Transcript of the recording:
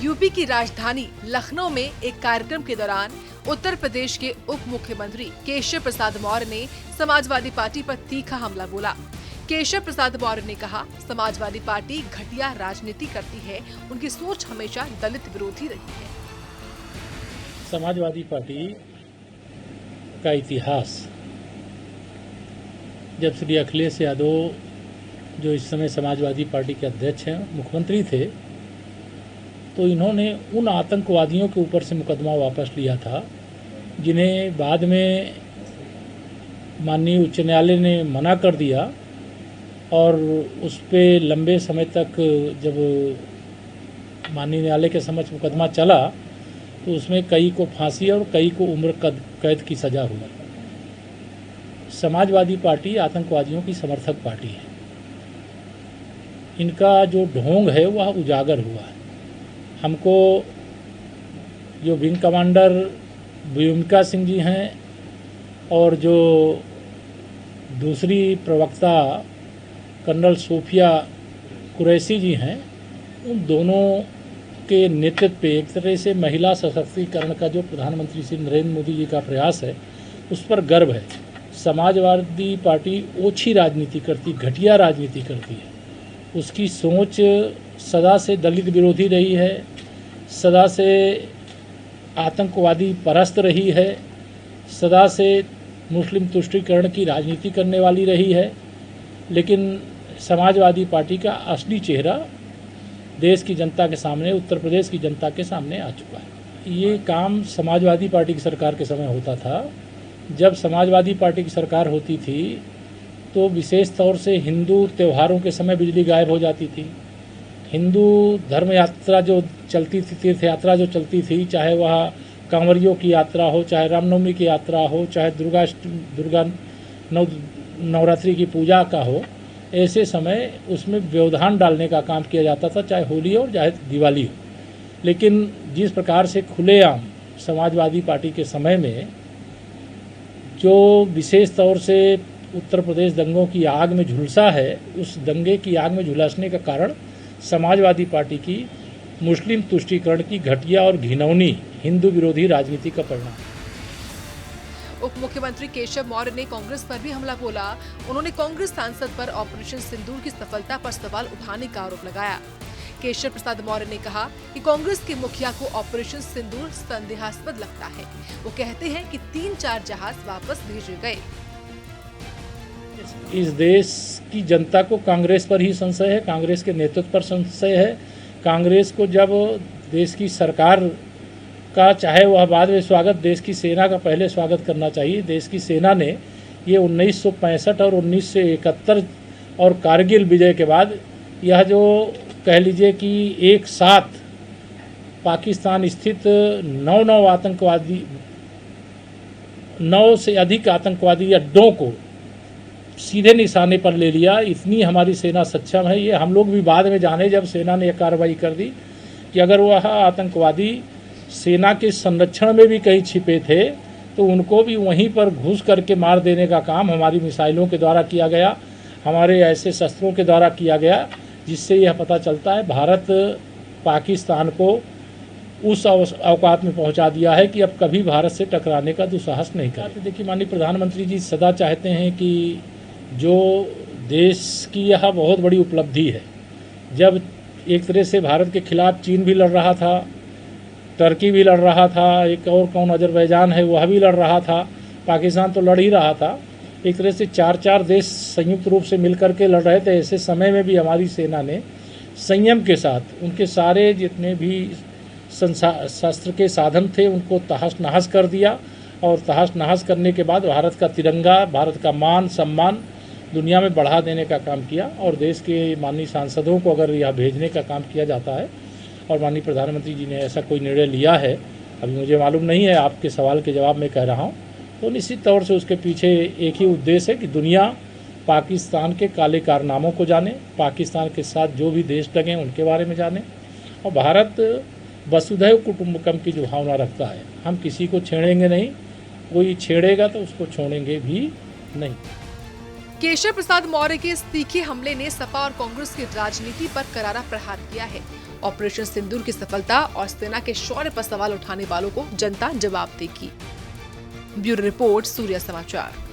UP की राजधानी लखनऊ में एक कार्यक्रम के दौरान उत्तर प्रदेश के उप मुख्यमंत्री केशव प्रसाद मौर्य ने समाजवादी पार्टी पर तीखा हमला बोला। केशव प्रसाद मौर्य ने कहा, समाजवादी पार्टी घटिया राजनीति करती है, उनकी सोच हमेशा दलित विरोधी रही है। समाजवादी पार्टी का इतिहास, जब श्री अखिलेश यादव जो इस समय समाजवादी पार्टी के अध्यक्ष हैं, मुख्यमंत्री थे, तो इन्होंने उन आतंकवादियों के ऊपर से मुकदमा वापस लिया था जिन्हें बाद में माननीय उच्च न्यायालय ने मना कर दिया और उस पे लंबे समय तक जब माननीय न्यायालय के समक्ष मुकदमा चला तो उसमें कई को फांसी और कई को उम्र कैद की सज़ा हुई। समाजवादी पार्टी आतंकवादियों की समर्थक पार्टी है। इनका जो ढोंग है वह उजागर हुआ है। हमको जो विंग कमांडर व्योमिका सिंह जी हैं और जो दूसरी प्रवक्ता कर्नल सोफिया कुरैशी जी हैं, उन दोनों के नेतृत्व पे एक तरह से महिला सशक्तिकरण का जो प्रधानमंत्री श्री नरेंद्र मोदी जी का प्रयास है, उस पर गर्व है। समाजवादी पार्टी ओछी राजनीति करती, घटिया राजनीति करती है। उसकी सोच सदा से दलित विरोधी रही है, सदा से आतंकवादी परस्त रही है, सदा से मुस्लिम तुष्टीकरण की राजनीति करने वाली रही है। लेकिन समाजवादी पार्टी का असली चेहरा देश की जनता के सामने, उत्तर प्रदेश की जनता के सामने आ चुका है। ये काम समाजवादी पार्टी की सरकार के समय होता था। जब समाजवादी पार्टी की सरकार होती थी तो विशेष तौर से हिंदू त्योहारों के समय बिजली गायब हो जाती थी। हिंदू धर्म यात्रा जो चलती थी, तीर्थ यात्रा जो चलती थी, चाहे वह कांवरियों की यात्रा हो, चाहे रामनवमी की यात्रा हो, चाहे दुर्गा नवरात्रि की पूजा का हो, ऐसे समय उसमें व्यवधान डालने का काम किया जाता था, चाहे होली हो चाहे दिवाली हो। लेकिन जिस प्रकार से खुलेआम समाजवादी पार्टी के समय में जो विशेष तौर से उत्तर प्रदेश दंगों की आग में झुलसा है, उस दंगे की आग में झुलसने का कारण समाजवादी पार्टी की मुस्लिम तुष्टीकरण की घटिया और घिनौनी हिंदू विरोधी राजनीति का परिणाम है। उप मुख्यमंत्री केशव मौर्य ने कांग्रेस पर भी हमला बोला। उन्होंने कांग्रेस सांसद पर ऑपरेशन सिंदूर की सफलता पर सवाल उठाने का आरोप लगाया। केशव प्रसाद मौर्य ने कहा कि कांग्रेस के मुखिया को ऑपरेशन सिंदूर संदेहास्पद लगता है। वो कहते हैं कि 3-4 जहाज वापस भेजे गए। इस देश की जनता को कांग्रेस पर ही संशय है, कांग्रेस के नेतृत्व पर संशय है। कांग्रेस को जब देश की सरकार का, चाहे वह बाद में स्वागत, देश की सेना का पहले स्वागत करना चाहिए। देश की सेना ने ये 1965 और 1971 और कारगिल विजय के बाद यह जो कह लीजिए कि एक साथ पाकिस्तान स्थित 9 से अधिक आतंकवादी अड्डों को सीधे निशाने पर ले लिया। इतनी हमारी सेना सक्षम है। ये हम लोग भी बाद में जाने, जब सेना ने यह कार्रवाई कर दी कि अगर वह आतंकवादी सेना के संरक्षण में भी कहीं छिपे थे तो उनको भी वहीं पर घुस करके मार देने का काम हमारी मिसाइलों के द्वारा किया गया, हमारे ऐसे शस्त्रों के द्वारा किया गया, जिससे यह पता चलता है भारत पाकिस्तान को उस औकात में पहुंचा दिया है कि अब कभी भारत से टकराने का दुस्साहस नहीं करते। देखिए, माननीय प्रधानमंत्री जी सदा चाहते हैं कि जो देश की यह बहुत बड़ी उपलब्धि है, जब एक तरह से भारत के खिलाफ चीन भी लड़ रहा था, टर्की भी लड़ रहा था, एक और कौन अजरबैजान है वह भी लड़ रहा था, पाकिस्तान तो लड़ ही रहा था, एक तरह से 4-4 देश संयुक्त रूप से मिलकर के लड़ रहे थे। ऐसे समय में भी हमारी सेना ने संयम के साथ उनके सारे जितने भी शस्त्र के साधन थे उनको तहस नहस कर दिया और तहस नहस करने के बाद भारत का तिरंगा, भारत का मान सम्मान दुनिया में बढ़ा देने का काम किया। और देश के माननीय सांसदों को अगर यह भेजने का काम किया जाता है और माननीय प्रधानमंत्री जी ने ऐसा कोई निर्णय लिया है, अभी मुझे मालूम नहीं है, आपके सवाल के जवाब में कह रहा हूँ, तो निश्चित तौर से उसके पीछे एक ही उद्देश्य है कि दुनिया पाकिस्तान के काले कारनामों को जाने, पाकिस्तान के साथ जो भी देश लगे उनके बारे में जाने। और भारत वसुधैव कुटुंबकम की जो भावना रखता है, हम किसी को छेड़ेंगे नहीं, कोई छेड़ेगा तो उसको छोड़ेंगे भी नहीं। केशव प्रसाद मौर्य के इस तीखे हमले ने सपा और कांग्रेस की राजनीति पर करारा प्रहार किया है। ऑपरेशन सिंदूर की सफलता और सेना के शौर्य पर सवाल उठाने वालों को जनता जवाब देगी। ब्यूरो रिपोर्ट, सूर्य समाचार।